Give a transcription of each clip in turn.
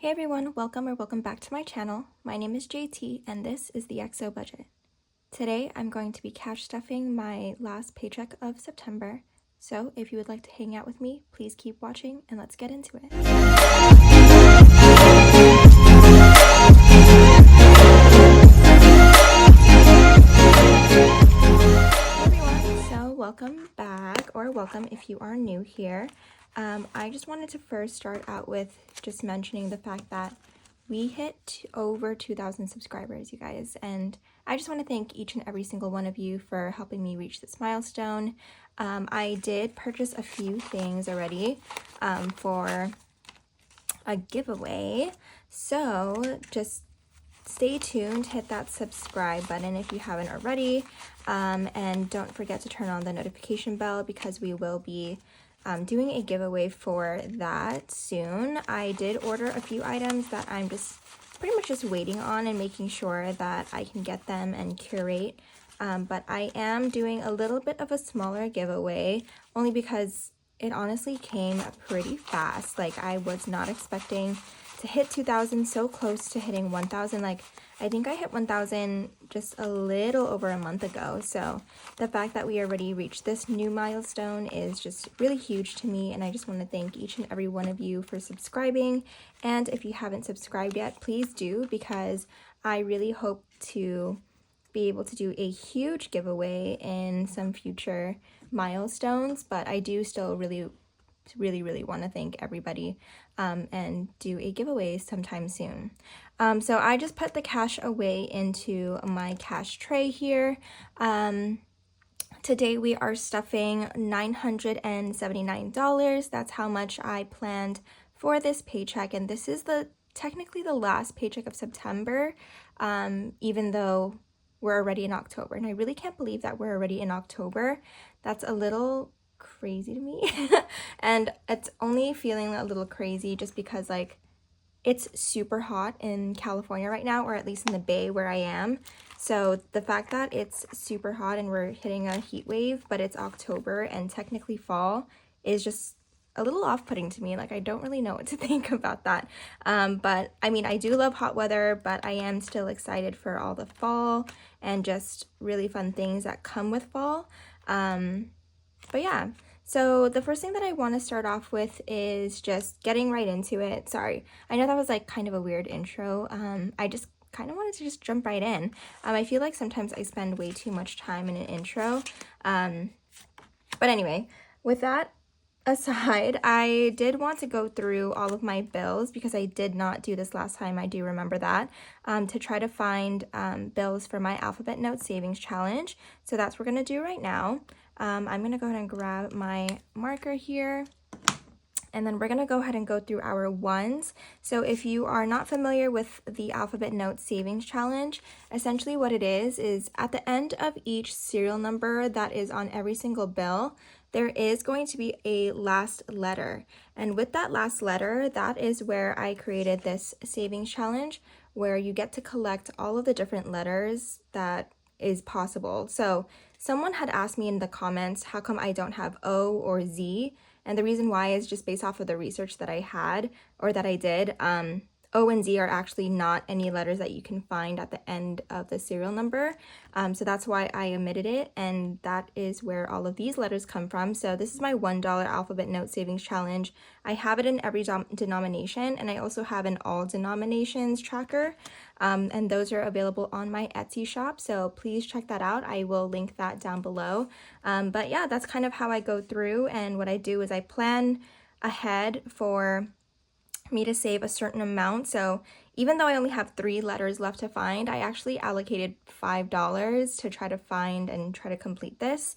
Hey everyone, welcome back to my channel. My name is JT and this is the XO Budget. Today I'm going to be cash stuffing my last paycheck of September. So if you would like to hang out with me, please keep watching and let's get into it. Hey everyone, so welcome back, or welcome if you are new here. I just wanted to first start out with just mentioning the fact that we hit over 2,000 subscribers, you guys, and I just want to thank each and every single one of you for helping me reach this milestone. I did purchase a few things already for a giveaway, so just stay tuned, hit that subscribe button if you haven't already, and don't forget to turn on the notification bell because we will be doing a giveaway for that soon. I did order a few items that I'm just pretty much just waiting on and making sure that I can get them and curate, but I am doing a little bit of a smaller giveaway only because it honestly came pretty fast. Like, I was not expecting to hit 2,000 so close to hitting 1,000. Like, I think I hit 1,000 just a little over a month ago. So the fact that we already reached this new milestone is just really huge to me. And I just want to thank each and every one of you for subscribing. And if you haven't subscribed yet, please do, because I really hope to be able to do a huge giveaway in some future milestones. But I do still really want to thank everybody and do a giveaway sometime soon. So I just put the cash away into my cash tray here. Today we are stuffing $979. That's how much I planned for this paycheck, and this is technically the last paycheck of September, even though we're already in October. And I really can't believe that we're already in October. That's a little crazy to me. And it's only feeling a little crazy just because, like, it's super hot in California right now, or at least in the Bay where I am. So the fact that it's super hot and we're hitting a heat wave, but it's October and technically fall, is just a little off-putting to me. Like, I don't really know what to think about that. But I mean, I do love hot weather, but I am still excited for all the fall and just really fun things that come with fall. But yeah, so the first thing that I want to start off with is just getting right into it. Sorry, I know that was like kind of a weird intro. I just kind of wanted to just jump right in. I feel like sometimes I spend way too much time in an intro. But anyway, with that aside, I did want to go through all of my bills because I did not do this last time. I do remember that, to try to find bills for my Alphabet Note Savings Challenge. So that's what we're going to do right now. I'm going to go ahead and grab my marker here, and then we're going to go ahead and go through our ones. So if you are not familiar with the Alphabet Note Savings Challenge, essentially what it is at the end of each serial number that is on every single bill, there is going to be a last letter. And with that last letter, that is where I created this savings challenge, where you get to collect all of the different letters that is possible. So someone had asked me in the comments, how come I don't have O or Z? And the reason why is just based off of the research that I had, or that I did. O and Z are actually not any letters that you can find at the end of the serial number. So that's why I omitted it, and that is where all of these letters come from. So this is my $1 Alphabet Note Savings Challenge. I have it in every denomination, and I also have an all denominations tracker, and those are available on my Etsy shop. So please check that out. I will link that down below. But yeah, that's kind of how I go through, and what I do is I plan ahead for me to save a certain amount. So even though I only have 3 letters left to find, I actually allocated $5 to try to find and try to complete this.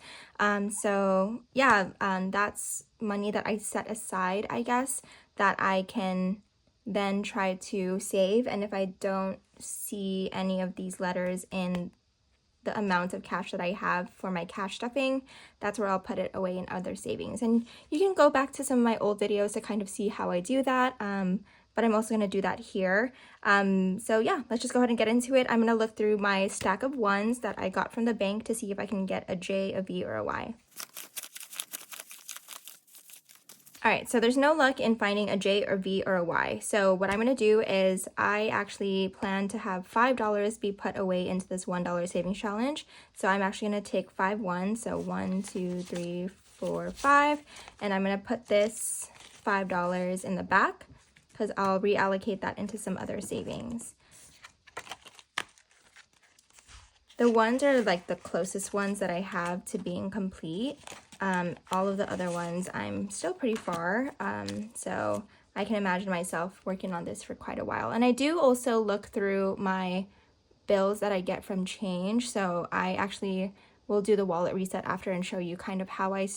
So yeah, that's money that I set aside, I guess, that I can then try to save. And if I don't see any of these letters in the amount of cash that I have for my cash stuffing, that's where I'll put it away in other savings. And you can go back to some of my old videos to kind of see how I do that, but I'm also going to do that here. So yeah, let's just go ahead and get into it. I'm going to look through my stack of ones that I got from the bank to see if I can get a J, a V, or a Y. All right, so there's no luck in finding a J or V or a Y. So what I'm gonna do is I actually plan to have $5 be put away into this $1 savings challenge. So I'm actually gonna take 5 ones, so 1, 2, 3, 4, 5, and I'm gonna put this $5 in the back because I'll reallocate that into some other savings. The ones are like the closest ones that I have to being complete. All of the other ones I'm still pretty far, so I can imagine myself working on this for quite a while. And I do also look through my bills that I get from Change, so I actually will do the wallet reset after and show you kind of how I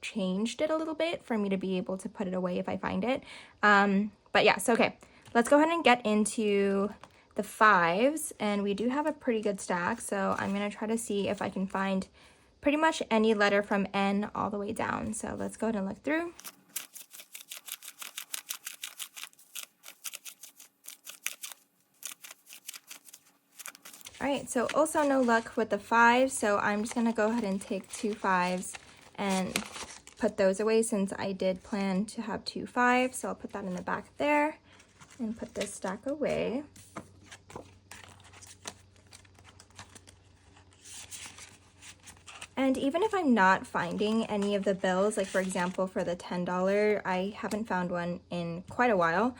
changed it a little bit for me to be able to put it away if I find it. But yeah, so okay, let's go ahead and get into the 5s, and we do have a pretty good stack, so I'm gonna try to see if I can find pretty much any letter from N all the way down. So let's go ahead and look through. All right, so also no luck with the 5s, so I'm just gonna go ahead and take 2 5s and put those away since I did plan to have 2 5s. So I'll put that in the back there and put this stack away. And even if I'm not finding any of the bills, like for example, for the $10, I haven't found one in quite a while.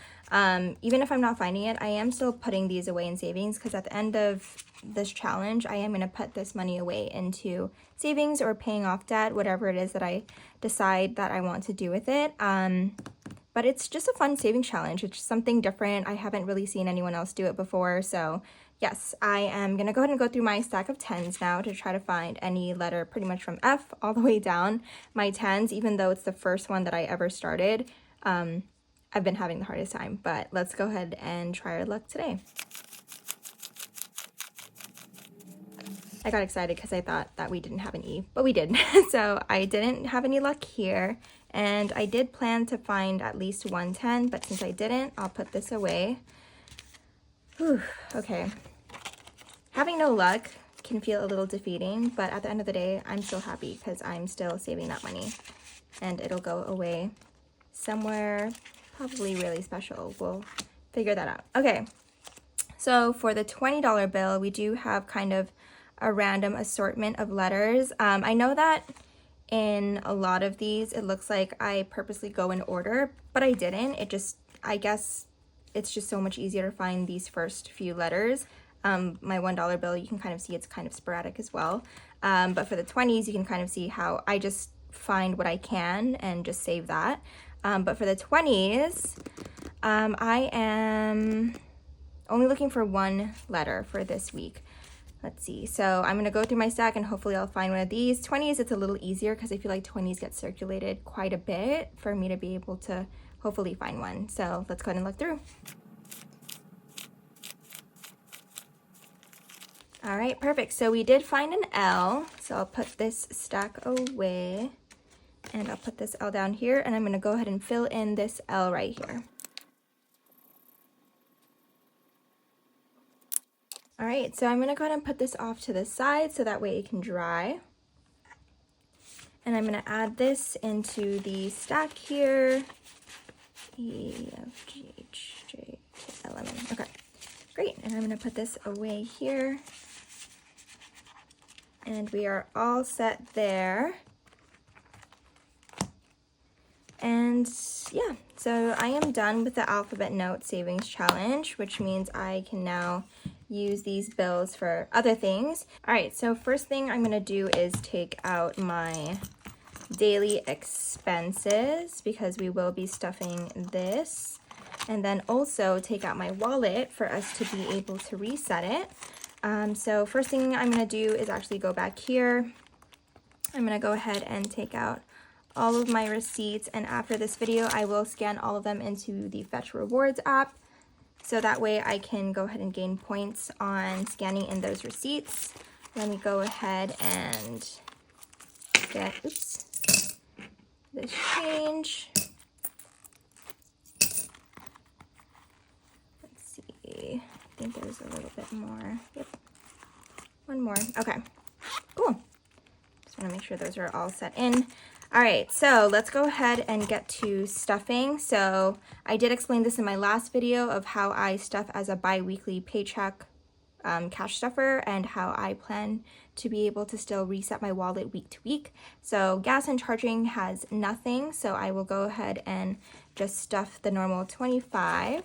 Even if I'm not finding it, I am still putting these away in savings because at the end of this challenge, I am going to put this money away into savings or paying off debt, whatever it is that I decide that I want to do with it. But it's just a fun savings challenge. It's something different. I haven't really seen anyone else do it before, so yes, I am gonna go ahead and go through my stack of 10s now to try to find any letter pretty much from F all the way down. My 10s, even though it's the first one that I ever started, I've been having the hardest time, but let's go ahead and try our luck today. I got excited because I thought that we didn't have an E, but we did. So I didn't have any luck here, and I did plan to find at least 110, but since I didn't, I'll put this away. Whew, okay. Having no luck can feel a little defeating, but at the end of the day, I'm still happy because I'm still saving that money and it'll go away somewhere probably really special. We'll figure that out. Okay, so for the $20 bill, we do have kind of a random assortment of letters. I know that in a lot of these, it looks like I purposely go in order, but I didn't. I guess it's just so much easier to find these first few letters. My $1 bill, you can kind of see it's kind of sporadic as well. But for the 20s, you can kind of see how I just find what I can and just save that. But for the 20s, I am only looking for one letter for this week. Let's see. So I'm going to go through my stack and hopefully I'll find one of these. 20s, it's a little easier because I feel like 20s get circulated quite a bit for me to be able to hopefully find one. So let's go ahead and look through. All right, perfect. So we did find an L. So I'll put this stack away and I'll put this L down here and I'm going to go ahead and fill in this L right here. All right, so I'm going to go ahead and put this off to the side so that way it can dry. And I'm going to add this into the stack here. E, F, G, H, J, K, L, M, N. Okay, great. And I'm going to put this away here. And we are all set there. And yeah, so I am done with the alphabet note savings challenge, which means I can now use these bills for other things. All right, so first thing I'm gonna do is take out my daily expenses because we will be stuffing this, and then also take out my wallet for us to be able to reset it. So first thing I'm gonna do is actually go back here. I'm gonna go ahead and take out all of my receipts, and after this video I will scan all of them into the Fetch Rewards app so that way I can go ahead and gain points on scanning in those receipts. Let me go ahead and get this change. Let's see, I think there's a little bit more. Yep, one more. Okay, cool. Just want to make sure those are all set in. All right, so let's go ahead and get to stuffing. So I did explain this in my last video of how I stuff as a bi-weekly paycheck cash stuffer and how I plan to be able to still reset my wallet week to week. So gas and charging has nothing, so I will go ahead and just stuff the normal 25.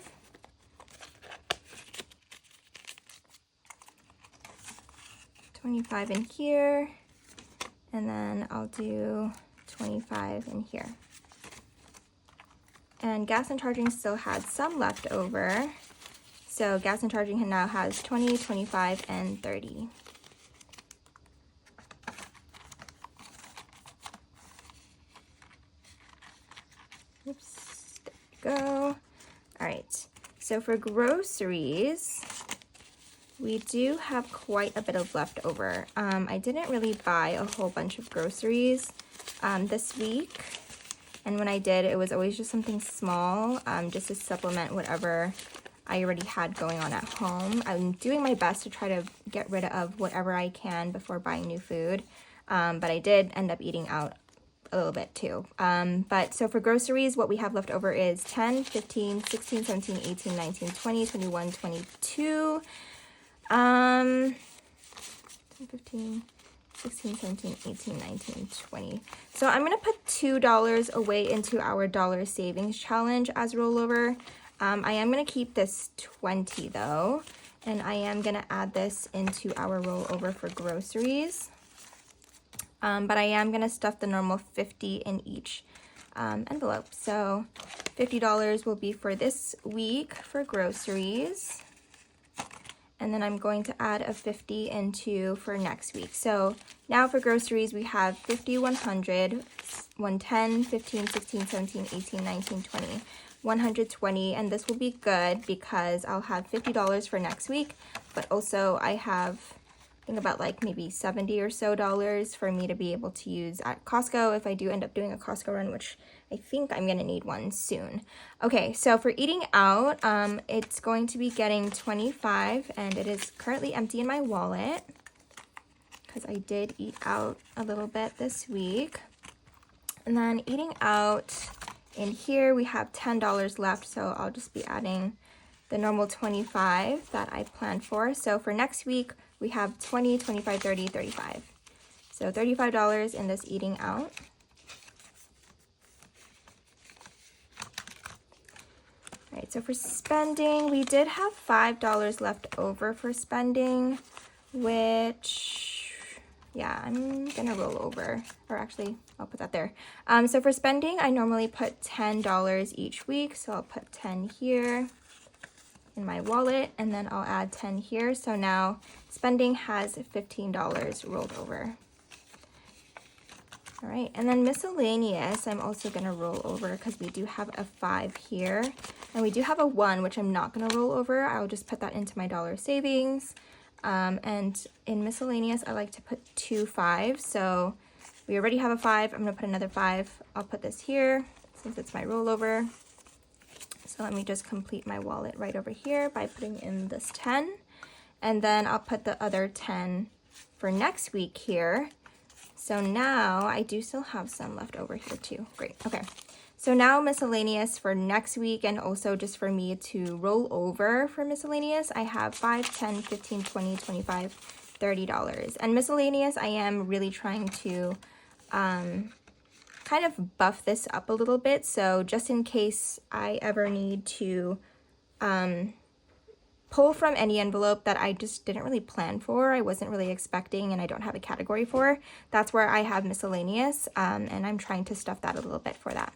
$25 in here, and then I'll do 25 in here. And gas and charging still had some left over. So gas and charging now has 20, 25, and 30. Oops, there we go. All right, so for groceries, we do have quite a bit of leftover. I didn't really buy a whole bunch of groceries this week. And when I did, it was always just something small, just to supplement whatever I already had going on at home. I'm doing my best to try to get rid of whatever I can before buying new food. But I did end up eating out a little bit too. But so for groceries, what we have left over is 10, 15, 16, 17, 18, 19, 20, 21, 22. 10, 15, 16, 17, 18, 19, 20. So I'm going to put $2 away into our dollar savings challenge as rollover. I am going to keep this 20 though, and I am going to add this into our rollover for groceries. But I am going to stuff the normal 50 in each envelope. So $50 will be for this week for groceries. And then I'm going to add a 50 into for next week. So now for groceries, we have 50, 100, 110, 15, 16, 17, 18, 19, 20, 120. And this will be good because I'll have $50 for next week, but also I have, I think about like maybe $70 or so for me to be able to use at Costco if I do end up doing a Costco run, which I think I'm gonna need one soon. Okay, so for eating out, it's going to be getting 25, and it is currently empty in my wallet because I did eat out a little bit this week. And then eating out in here, we have $10 left, so I'll just be adding the normal 25 that I planned for. So for next week, we have 20, 25, 30, 35. So $35 in this eating out. All right, so for spending, we did have $5 left over for spending, which, yeah, I'm gonna roll over, or actually, I'll put that there. So for spending, I normally put $10 each week, so I'll put 10 here in my wallet, and then I'll add 10 here. So now spending has $15 rolled over. All right, and then miscellaneous, I'm also gonna roll over because we do have a 5 here, and we do have a 1, which I'm not gonna roll over. I'll just put that into my dollar savings. And in miscellaneous, I like to put 2 5s. So we already have a 5, I'm gonna put another 5. I'll put this here since it's my rollover. So let me just complete my wallet right over here by putting in this 10. And then I'll put the other 10 for next week here. So now I do still have some left over here too. Great, okay. So now miscellaneous for next week, and also just for me to roll over for miscellaneous, I have 5, 10, 15, 20, 25, $30. And miscellaneous, I am really trying to kind of buff this up a little bit. So just in case I ever need to pull from any envelope that I just didn't really plan for, I wasn't really expecting, and I don't have a category for, that's where I have miscellaneous, and I'm trying to stuff that a little bit for that.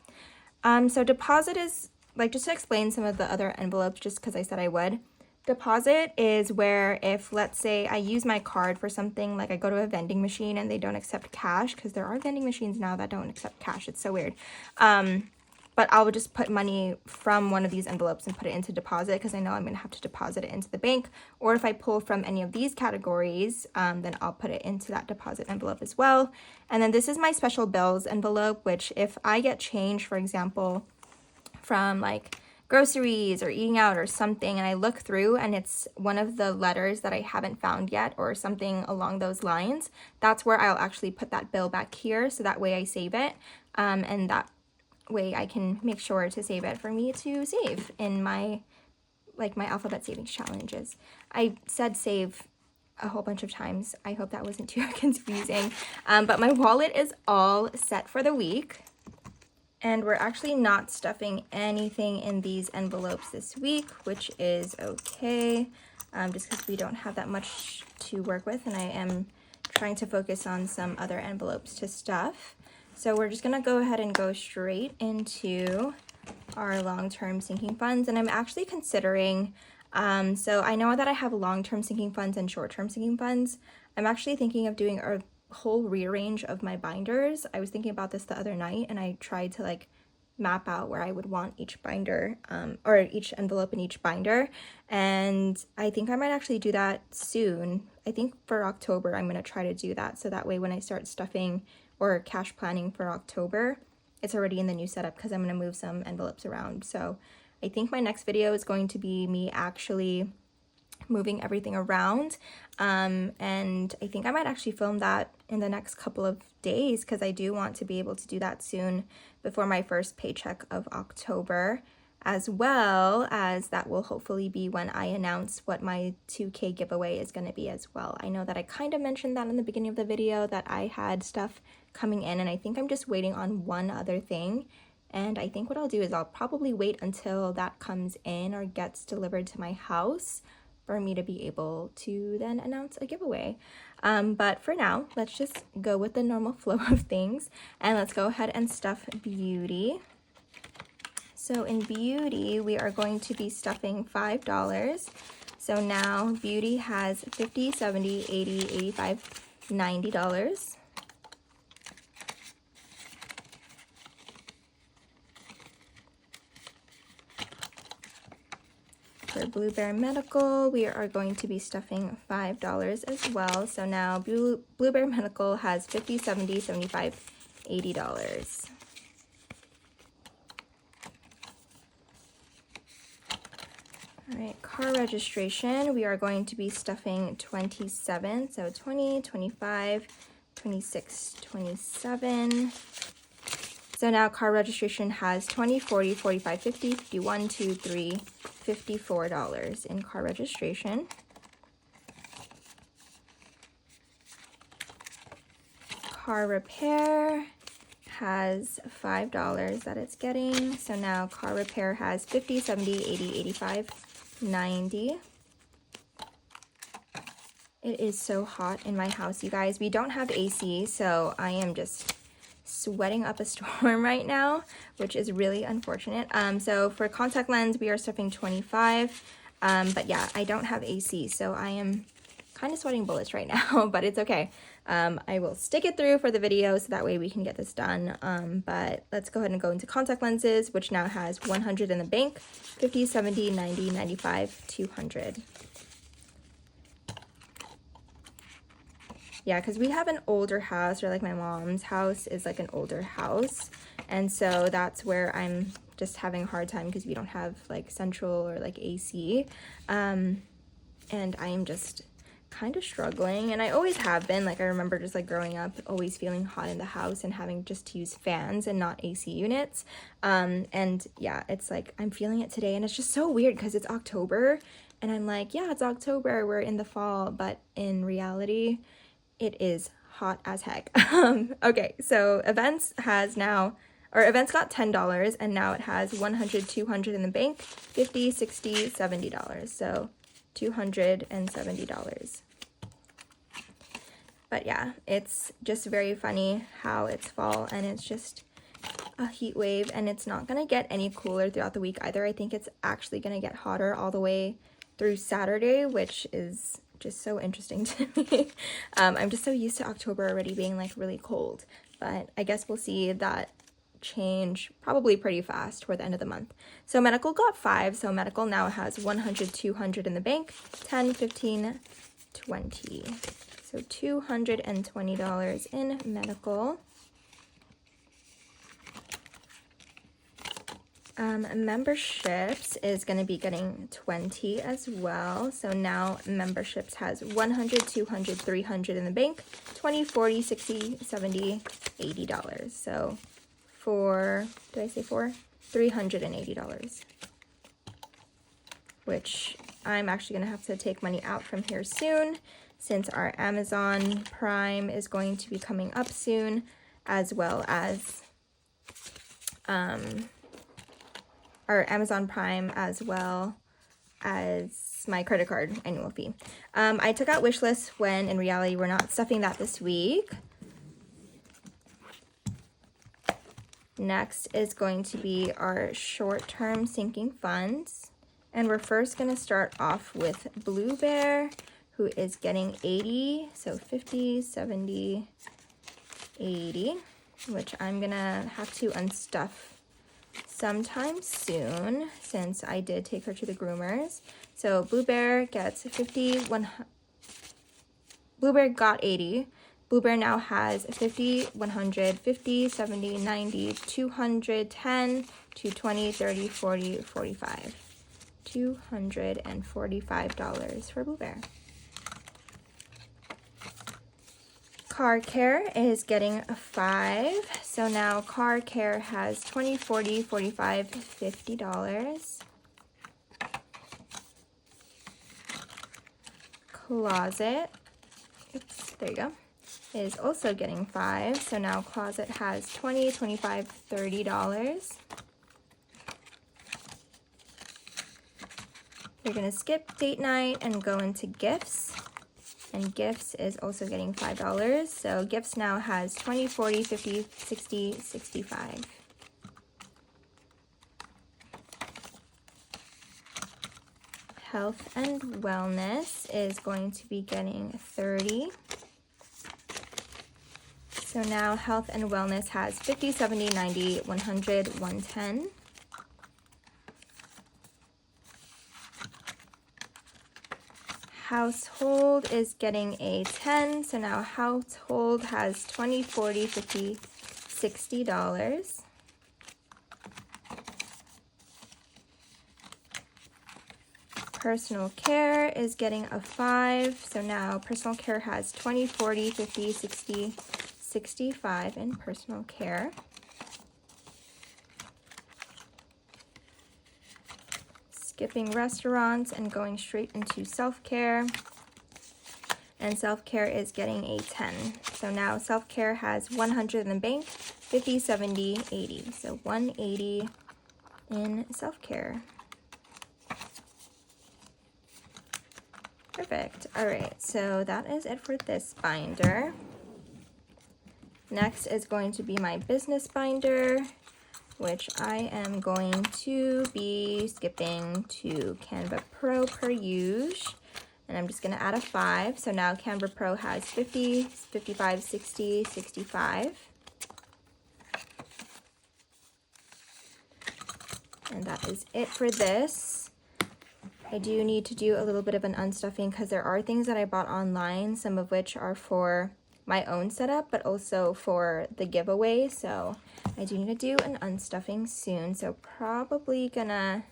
So deposit is, like, just to explain some of the other envelopes, just because I said I would. Deposit is where if, let's say, I use my card for something, like I go to a vending machine and they don't accept cash, because there are vending machines now that don't accept cash. It's so weird. But I'll just put money from one of these envelopes and put it into deposit because I know I'm going to have to deposit it into the bank. Or if I pull from any of these categories, then I'll put it into that deposit envelope as well. And then this is my special bills envelope, which if I get change, for example, from like groceries or eating out or something, and I look through and it's one of the letters that I haven't found yet or something along those lines, that's where I'll actually put that bill back here, so that way I save it. and that way I can make sure to save it for me to save in my alphabet savings challenges. I said save a whole bunch of times. I hope that wasn't too confusing. But my wallet is all set for the week. And we're actually not stuffing anything in these envelopes this week, which is okay, just because we don't have that much to work with, and I am trying to focus on some other envelopes to stuff. So we're just gonna go ahead and go straight into our long-term sinking funds, and I'm actually considering, so I know that I have long-term sinking funds and short-term sinking funds. I'm actually thinking of doing a whole rearrange of my binders. I was thinking about this the other night, and I tried to like map out where I would want each binder, or each envelope in each binder, and I think I might actually do that soon. I think for October I'm going to try to do that, so that way when I start stuffing or cash planning for October, it's already in the new setup, because I'm going to move some envelopes around. So I think my next video is going to be me actually moving everything around, and I think I might actually film that in the next couple of days, because I do want to be able to do that soon before my first paycheck of October, as well as that will hopefully be when I announce what my 2K giveaway is going to be as well. I know that I kind of mentioned that in the beginning of the video, that I had stuff coming in, and I think I'm just waiting on one other thing. And I think what I'll do is I'll probably wait until that comes in or gets delivered to my house for me to be able to then announce a giveaway. But for now, let's just go with the normal flow of things, and let's go ahead and stuff Beauty. So in Beauty, we are going to be stuffing $5. So now Beauty has $50, $70, $80, $85, $90. For Blue Bear Medical, we are going to be stuffing $5 as well. So now Blue Bear Medical has $50, $70, $75, $80. All right, car registration, we are going to be stuffing 27. So 20, 25, 26, 27. So now car registration has 20, 40, 45, 50, 51, 2, 3, $54 in car registration. Car repair has $5 that it's getting. So now car repair has 50, 70, 80, 85, 90. It is so hot in my house, you guys. We don't have AC, so I am just sweating up a storm right now, which is really unfortunate. So for contact lens, we are stuffing 25, but yeah, I don't have AC, so I am kind of sweating bullets right now, but it's okay. I will stick it through for the video, so that way we can get this done. But let's go ahead and go into contact lenses, which now has 100 in the bank, 50, 70, 90, 95, 200. Yeah, because we have an older house, or like my mom's house is like an older house, and so that's where I'm just having a hard time, because we don't have like central or like AC, and I am just kind of struggling, and I always have been. Like I remember just like growing up always feeling hot in the house and having just to use fans and not AC units, and yeah, it's like I'm feeling it today, and it's just so weird because it's October and I'm like, yeah, it's October, we're in the fall, but in reality it is hot as heck. Okay, so events got $10, and now it has 100, 200 in the bank, 50, 60, $70. So $270. But yeah, it's just very funny how it's fall and it's just a heat wave, and it's not gonna get any cooler throughout the week either. I think it's actually gonna get hotter all the way through Saturday, which is just so interesting to me. I'm just so used to October already being like really cold, but I guess we'll see that change probably pretty fast toward the end of the month. So medical got 5, so medical now has 100, 200 in the bank, 10, 15, 20. So $220 in medical. Memberships is going to be getting 20 as well. So now memberships has 100, 200, 300 in the bank, 20, 40, 60, 70, $80. So for, did I say four? $380, which I'm actually going to have to take money out from here soon since our Amazon Prime is going to be coming up soon, as well as our Amazon Prime, as well as my credit card annual fee. I took out wish lists when in reality we're not stuffing that this week. Next is going to be our short-term sinking funds. And we're first going to start off with Blue Bear, who is getting 80, so 50, 70, 80, which I'm going to have to unstuff sometime soon since I did take her to the groomers. So Blue Bear gets 50, Blue Bear got 80. Blue Bear now has 50, 100, 50, 70, 90, 200, 10, 220, 30, 40, 45. $245 for Blue Bear. Car Care is getting a 5. So now Car Care has 20, 40, 45, $50. Closet, oops, there you go, is also getting 5. So now Closet has 20, 25, $30. We're going to skip date night and go into gifts. And gifts is also getting $5. So gifts now has 20, 40, 50, 60, 65. Health and Wellness is going to be getting 30. So now Health and Wellness has 50, 70, 90, 100, 110. Household is getting a 10. So now Household has 20, 40, 50, $60. Personal Care is getting a 5. So now Personal Care has 20, 40, 50, 60, 65 in Personal Care. Skipping restaurants and going straight into self-care. And self-care is getting a 10. So now self-care has 100 in the bank, 50, 70, 80. So 180 in self-care. Perfect. All right, so that is it for this binder. Next is going to be my business binder, which I am going to be skipping to Canva Pro per usual. And I'm just going to add a 5. So now Canva Pro has 50, 55, 60, 65. And that is it for this. I do need to do a little bit of an unstuffing because there are things that I bought online, some of which are for my own setup, but also for the giveaway. So I do need to do an unstuffing soon. So probably gonna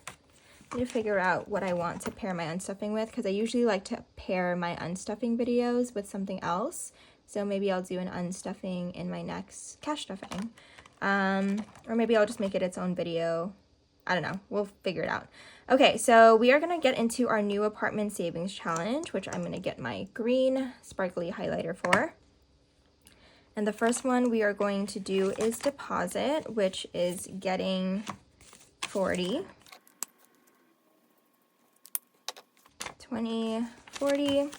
need to figure out what I want to pair my unstuffing with, because I usually like to pair my unstuffing videos with something else. So maybe I'll do an unstuffing in my next cash stuffing. Or maybe I'll just make it its own video. I don't know. We'll figure it out. Okay, so we are going to get into our new apartment savings challenge, which I'm going to get my green sparkly highlighter for. And the first one we are going to do is deposit, which is getting 40. 20, 40.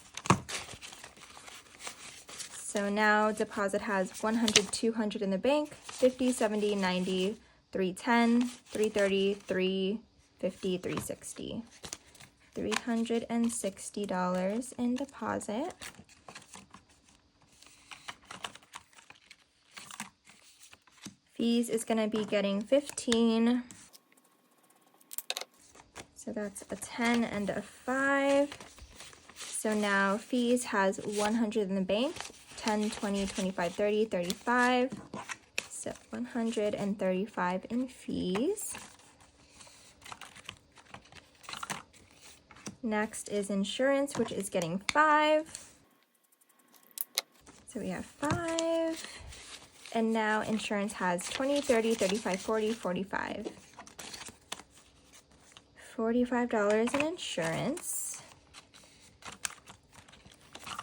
So now deposit has 100, 200 in the bank, 50, 70, 90, 310, 330, 350, 360. $360 in deposit. Fees is going to be getting 15. So that's a 10 and a 5. So now fees has 100 in the bank, 10, 20, 25, 30, 35. So 135 in fees. Next is insurance, which is getting 5. So we have 5. And now insurance has 20, 30, 35, 40, 45. $45 in insurance.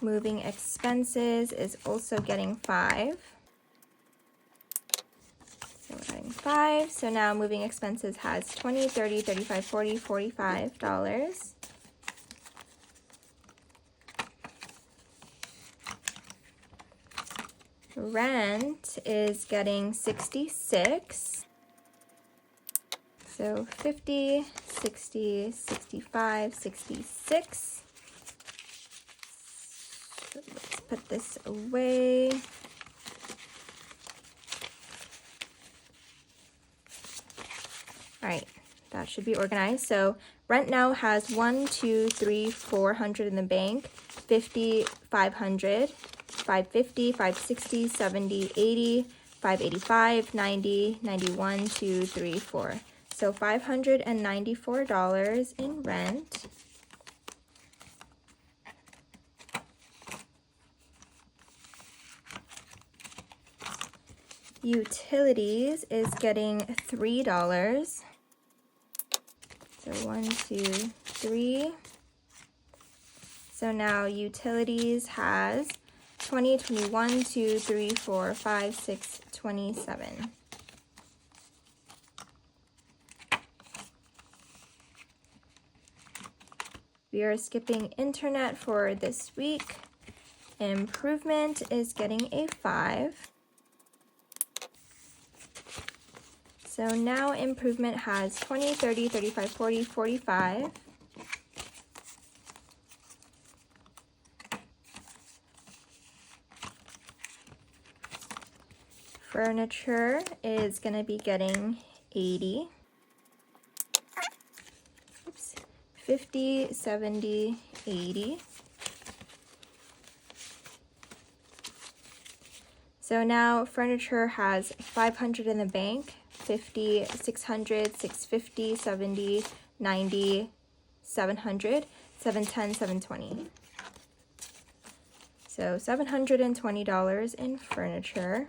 Moving expenses is also getting 5. So we're adding 5. So now moving expenses has 20, 30, 35, 40, $45. Rent is getting 66. So 50, 60, 65, 66. So let's put this away. All right, that should be organized. So rent now has 1, 2, 3, 400 in the bank, 50, 500, 550, 560, 70, 80, 585, 90, 91, 2, 3, 4. So $594 in rent. Utilities is getting $3. So 1, 2, 3. So now utilities has 20, 21, 2, 3, 4, 5, 6, 27. We are skipping internet for this week. Improvement is getting a 5. So now improvement has 20, 30, 35, 40, 45. Furniture is going to be getting 80. Oops. 50, 70, 80. So now furniture has 500 in the bank, 50, 600, 650, 70, 90, 700, 710, 720. So $720 in furniture.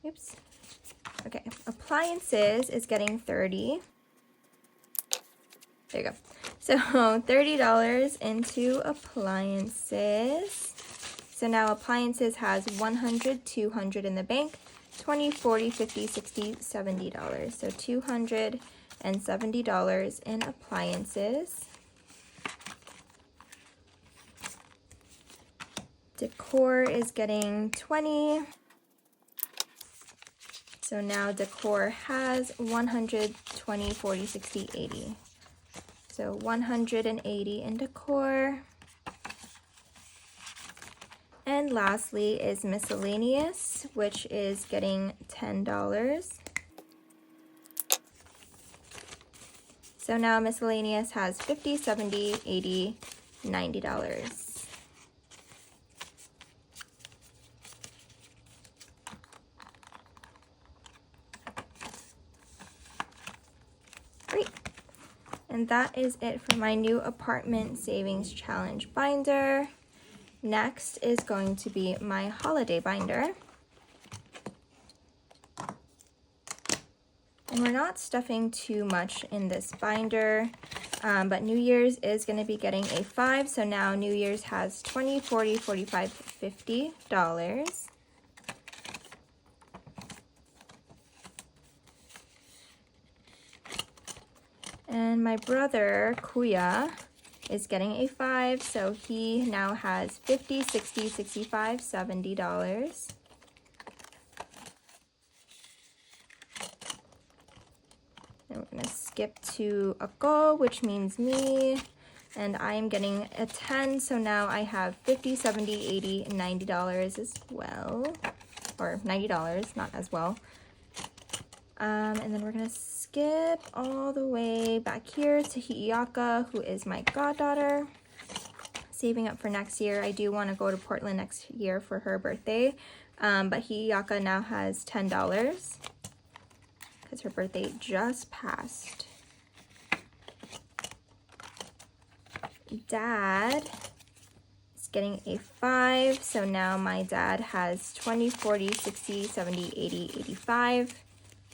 Oops. Okay, appliances is getting 30. There you go. So $30 into appliances. So now appliances has 100, 200 in the bank, 20, 40, 50, 60, $70. So $270 in appliances. Decor is getting 20. So now decor has 100, 20, 40, 60, 80. So 180 in decor. And lastly is miscellaneous, which is getting $10. So now miscellaneous has 50, 70, 80, $90. Great. And that is it for my new apartment savings challenge binder. Next is going to be my holiday binder. And we're not stuffing too much in this binder, but New Year's is going to be getting a 5. So now New Year's has 20, 40, 45, $50. And my brother, Kuya, is getting a 5, so he now has 50, 60, 65, $70. And we're going to skip to Ako, which means me, and I am getting a 10, so now I have 50, 70, 80, and $90 as well, or $90, not as well. And then we're going to skip all the way back here to Hiiyaka, who is my goddaughter. Saving up for next year. I do want to go to Portland next year for her birthday, but Hiiyaka now has $10 because her birthday just passed. Dad is getting a 5. So now my dad has 20, 40, 60, 70, 80, 85.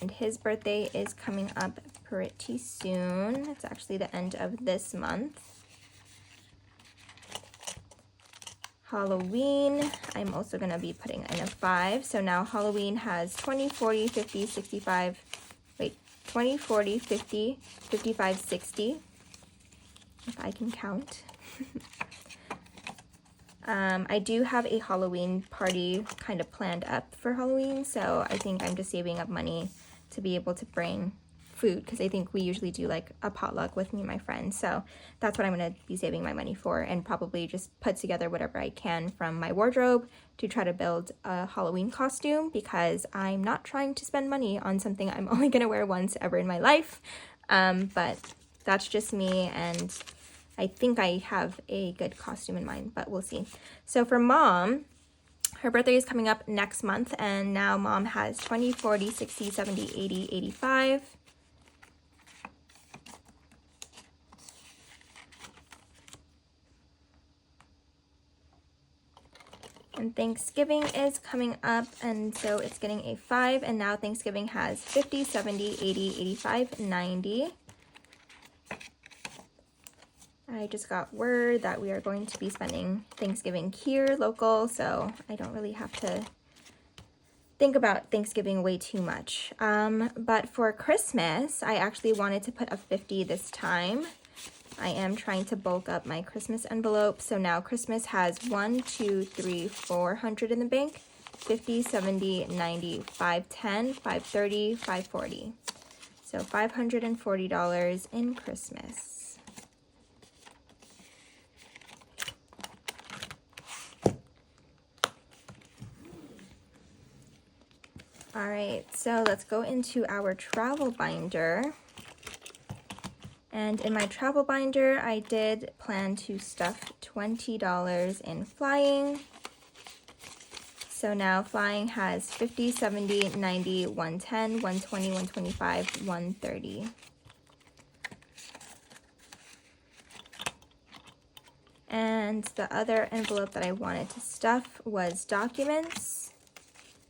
And his birthday is coming up pretty soon. It's actually the end of this month. Halloween, I'm also going to be putting in a 5. So now Halloween has 20, 40, 50, 65, 20, 40, 50, 55, 60, if I can count. I do have a Halloween party kind of planned up for Halloween, so I think I'm just saving up money to be able to bring food, because I think we usually do like a potluck with me and my friends. So that's what I'm going to be saving my money for, and probably just put together whatever I can from my wardrobe to try to build a Halloween costume, because I'm not trying to spend money on something I'm only going to wear once ever in my life. But that's just me, and I think I have a good costume in mind, but we'll see. So for mom, her birthday is coming up next month, and now mom has 20, 40, 60, 70, 80, 85. And Thanksgiving is coming up, and so it's getting a 5, and now Thanksgiving has 50, 70, 80, 85, 90. I just got word that we are going to be spending Thanksgiving here, local, so I don't really have to think about Thanksgiving way too much. But for Christmas, I actually wanted to put a 50 this time. I am trying to bulk up my Christmas envelope. So now Christmas has 1, 2, 3, 400 in the bank, 50, 70, 90, 510, 530, 540. So $540 in Christmas. All right, so let's go into our travel binder. And in my travel binder, I did plan to stuff $20 in flying. So now flying has 50, 70, 90, 110, 120, 125, 130. And the other envelope that I wanted to stuff was documents.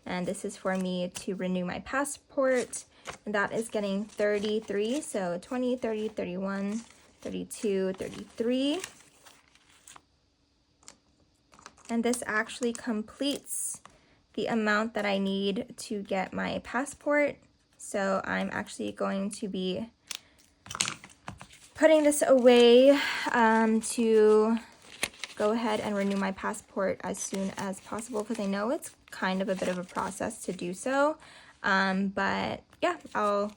And this is for me to renew my passport. And that is getting 33, so 20, 30, 31, 32, 33. And this actually completes the amount that I need to get my passport. So I'm actually going to be putting this away to go ahead and renew my passport as soon as possible, because I know it's kind of a bit of a process to do so. But yeah, I'll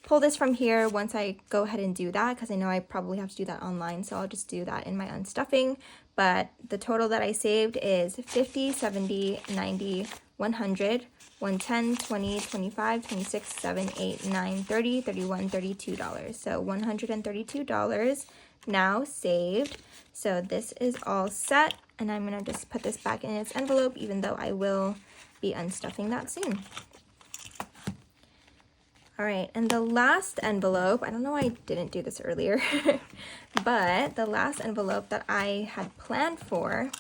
pull this from here once I go ahead and do that, because I know I probably have to do that online, so I'll just do that in my unstuffing. But the total that I saved is 50, 70, 90, 100, 110, 20, 25, 26, 7, 8, 9, 30, 31, $32. So $132 now saved. So this is all set, and I'm gonna just put this back in its envelope, even though I will be unstuffing that soon. All right, and the last envelope, I don't know why I didn't do this earlier, but the last envelope that I had planned for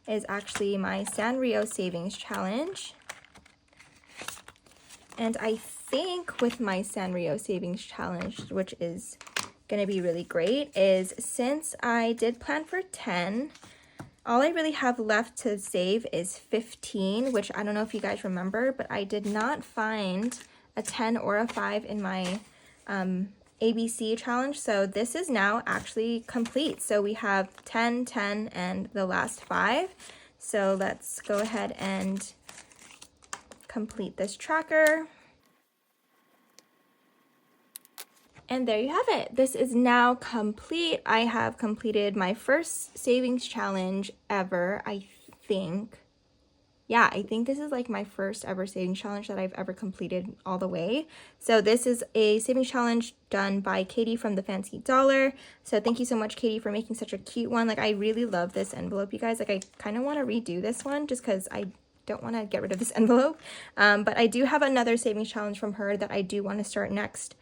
is actually my Sanrio Savings Challenge. And I think with my Sanrio Savings Challenge, which is gonna be really great, is since I did plan for 10, all I really have left to save is 15, which I don't know if you guys remember, but I did not find a 10 or a 5 in my ABC challenge. So this is now actually complete. So we have 10, 10, and the last 5. So let's go ahead and complete this tracker. And there you have it. This is now complete. I have completed my first savings challenge ever, I think. Yeah, I think this is like my first ever savings challenge that I've ever completed all the way. So this is a savings challenge done by Katie from the Fancy Dollar. So thank you so much, Katie, for making such a cute one. Like, I really love this envelope, you guys. Like, I kind of want to redo this one just because I don't want to get rid of this envelope. But I do have another savings challenge from her that I do want to start next.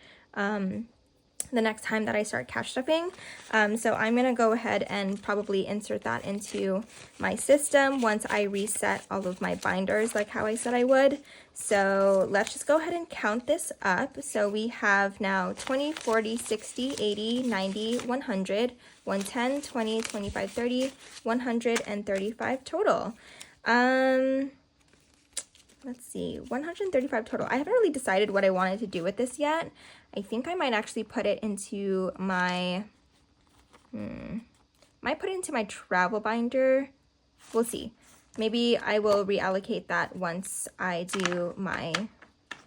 the next time that I start cash stuffing. So I'm gonna go ahead and probably insert that into my system once I reset all of my binders like how I said I would. So let's just go ahead and count this up. So we have now 20, 40, 60, 80, 90, 100, 110, 20, 25, 30, 135 total. Let's see, 135 total. I haven't really decided what I wanted to do with this yet. I think I might actually put it into my, might put it into my travel binder. We'll see. Maybe I will reallocate that once I do my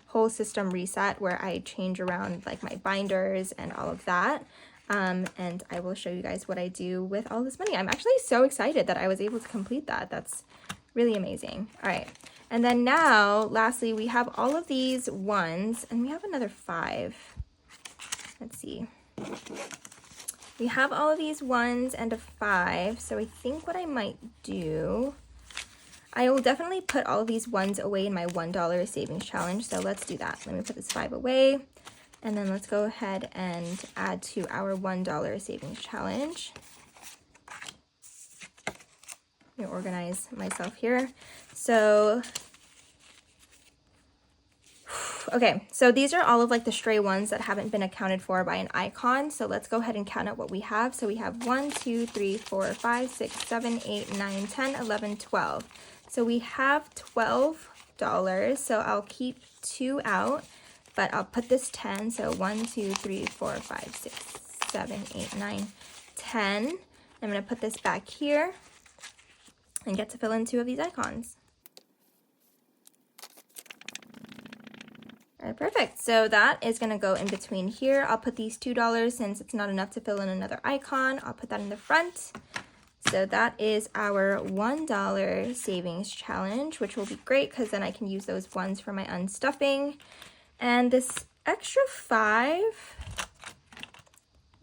whole system reset where I change around like my binders and all of that. And I will show you guys what I do with all this money. I'm actually so excited that I was able to complete that. That's really amazing. All right. And then now, lastly, we have all of these ones, and we have another 5. Let's see. We have all of these 1s and a 5. So I think what I might do, I will definitely put all of these 1s away in my $1 savings challenge. So let's do that. Let me put this 5 away. And then let's go ahead and add to our $1 savings challenge. Let me organize myself here. So, okay, so these are all of like the stray ones that haven't been accounted for by an icon. So let's go ahead and count out what we have. So we have 1, 2, 3, 4, 5, 6, 7, 8, 9, 10, 11, 12. So we have $12. So I'll keep 2 out, but I'll put this 10. So 1, 2, 3, 4, 5, 6, 7, 8, 9, 10. I'm going to put this back here and get to fill in 2 of these icons. All right, perfect. So that is gonna go in between here. I'll put these $2 since it's not enough to fill in another icon. I'll put that in the front. So that is our $1 savings challenge, which will be great because then I can use those 1s for my unstuffing. And this extra 5,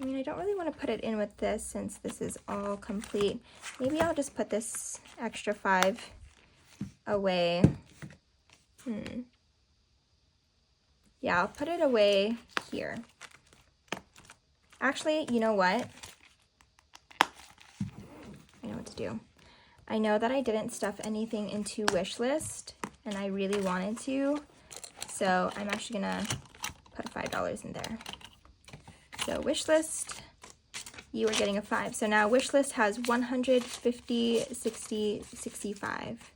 I mean, I don't really want to put it in with this since this is all complete. Maybe I'll just put this extra 5 away. Yeah, I'll put it away here. Actually, you know what? I know what to do. I know that I didn't stuff anything into wish list, and I really wanted to. So I'm actually gonna put $5 in there. So wish list, you are getting a 5. So now wish list has 150, 60, 65.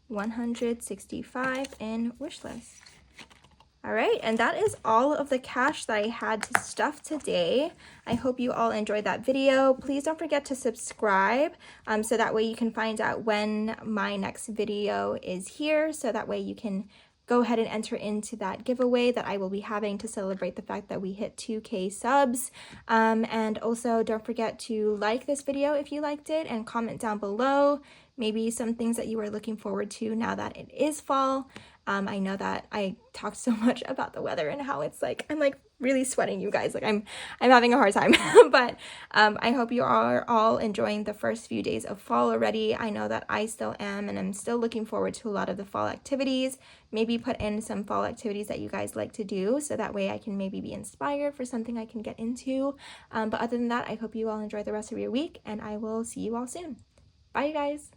165 in wish list. All right, and that is all of the cash that I had to stuff today. I hope you all enjoyed that video. Please don't forget to subscribe so that way you can find out when my next video is here. So that way you can go ahead and enter into that giveaway that I will be having to celebrate the fact that we hit 2K subs. And also don't forget to like this video if you liked it and comment down below maybe some things that you are looking forward to now that it is fall. I know that I talked so much about the weather and how it's like, I'm like really sweating, you guys. Like I'm having a hard time, but I hope you are all enjoying the first few days of fall already. I know that I still am, and I'm still looking forward to a lot of the fall activities. Maybe put in some fall activities that you guys like to do, so that way I can maybe be inspired for something I can get into. But other than that, I hope you all enjoy the rest of your week, and I will see you all soon. Bye, you guys.